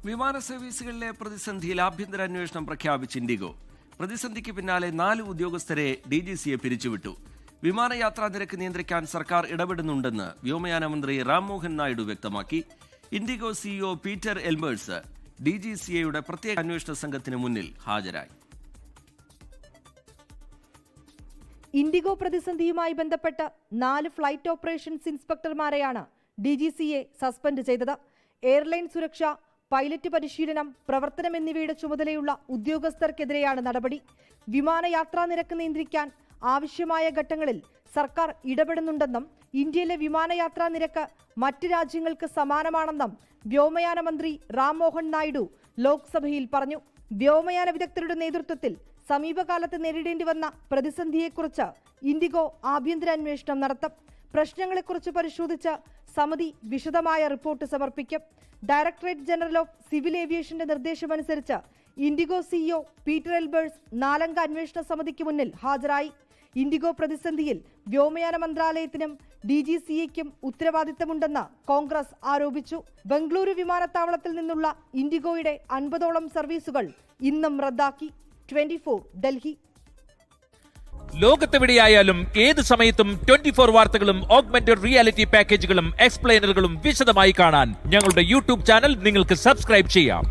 വിമാന സർവീസുകളിലെ പ്രതിസന്ധിയിൽ ആഭ്യന്തര അന്വേഷണം പ്രഖ്യാപിച്ച് ഇൻഡിഗോ. പ്രതിസന്ധിക്ക് പിന്നാലെ 4 ഉദ്യോഗസ്ഥരെ DGCA പിരിച്ചുവിട്ടു. വിമാനയാത്രാ നിരക്ക് നിയന്ത്രിക്കാൻ സർക്കാർ ഇടപെടുന്നുണ്ടെന്ന് വ്യോമയാന മന്ത്രി റാംമോഹൻ നായിഡു വ്യക്തമാക്കി. ഇൻഡിഗോ CEO പീറ്റർ എൽമേഴ്സ് DGCAയുടെ പ്രത്യേക അന്വേഷണ സംഘത്തിന് മുന്നിൽ ഹാജരായി. ഇൻഡിഗോ പ്രതിസന്ധിയുമായി ബന്ധപ്പെട്ട് 4 ഫ്ലൈറ്റ് ഓപ്പറേഷൻസ് ഇൻസ്പെക്ടർമാരെയാണ് DGCA സസ്പെൻഡ് ചെയ്തത്. എയർലൈൻ സുരക്ഷ, പൈലറ്റ് പരിശീലനം, പ്രവർത്തനം എന്നിവയുടെ ചുമതലയുള്ള ഉദ്യോഗസ്ഥർക്കെതിരെയാണ് നടപടി. വിമാനയാത്രാ നിരക്ക് നിയന്ത്രിക്കാൻ ആവശ്യമായ ഘട്ടങ്ങളിൽ സർക്കാർ ഇടപെടുന്നുണ്ടെന്നും ഇന്ത്യയിലെ വിമാനയാത്രാ നിരക്ക് മറ്റ് രാജ്യങ്ങൾക്ക് സമാനമാണെന്നും വ്യോമയാന മന്ത്രി റാംമോഹൻ നായിഡു ലോക്സഭയിൽ പറഞ്ഞു. വ്യോമയാന വിദഗ്ധരുടെ നേതൃത്വത്തിൽ സമീപകാലത്ത് നേരിടേണ്ടി വന്ന പ്രതിസന്ധിയെക്കുറിച്ച് ഇൻഡിഗോ ആഭ്യന്തര അന്വേഷണം നടത്തും. പ്രശ്നങ്ങളെക്കുറിച്ച് പരിശോധിച്ച് സമിതി വിശദമായ റിപ്പോർട്ട് സമർപ്പിക്കും. ഡയറക്ടറേറ്റ് ജനറൽ ഓഫ് സിവിൽ ഏവിയേഷന്റെ നിർദ്ദേശമനുസരിച്ച് ഇൻഡിഗോ CEO പീറ്റർ എൽബേഴ്സ് 4-അംഗ അന്വേഷണ സമിതിക്ക് മുന്നിൽ ഹാജരായി. ഇൻഡിഗോ പ്രതിസന്ധിയിൽ വ്യോമയാന മന്ത്രാലയത്തിനും DGCAയ്ക്കും ഉത്തരവാദിത്തമുണ്ടെന്ന് കോൺഗ്രസ് ആരോപിച്ചു. ബംഗളൂരു വിമാനത്താവളത്തിൽ നിന്നുള്ള ഇൻഡിഗോയുടെ 50ഓളം സർവീസുകൾ ഇന്നും റദ്ദാക്കി. 24 ഡൽഹി. ലോകത്തെവിടെയായാലും ഏത് സമയത്തും 24 വാർത്തകളും ഓഗ്മെന്റഡ് റിയാലിറ്റി പാക്കേജുകളും എക്സ്പ്ലെയിനറുകളും വിശദമായി കാണാൻ ഞങ്ങളുടെ YouTube ചാനൽ നിങ്ങൾക്ക് സബ്സ്ക്രൈബ് ചെയ്യാം.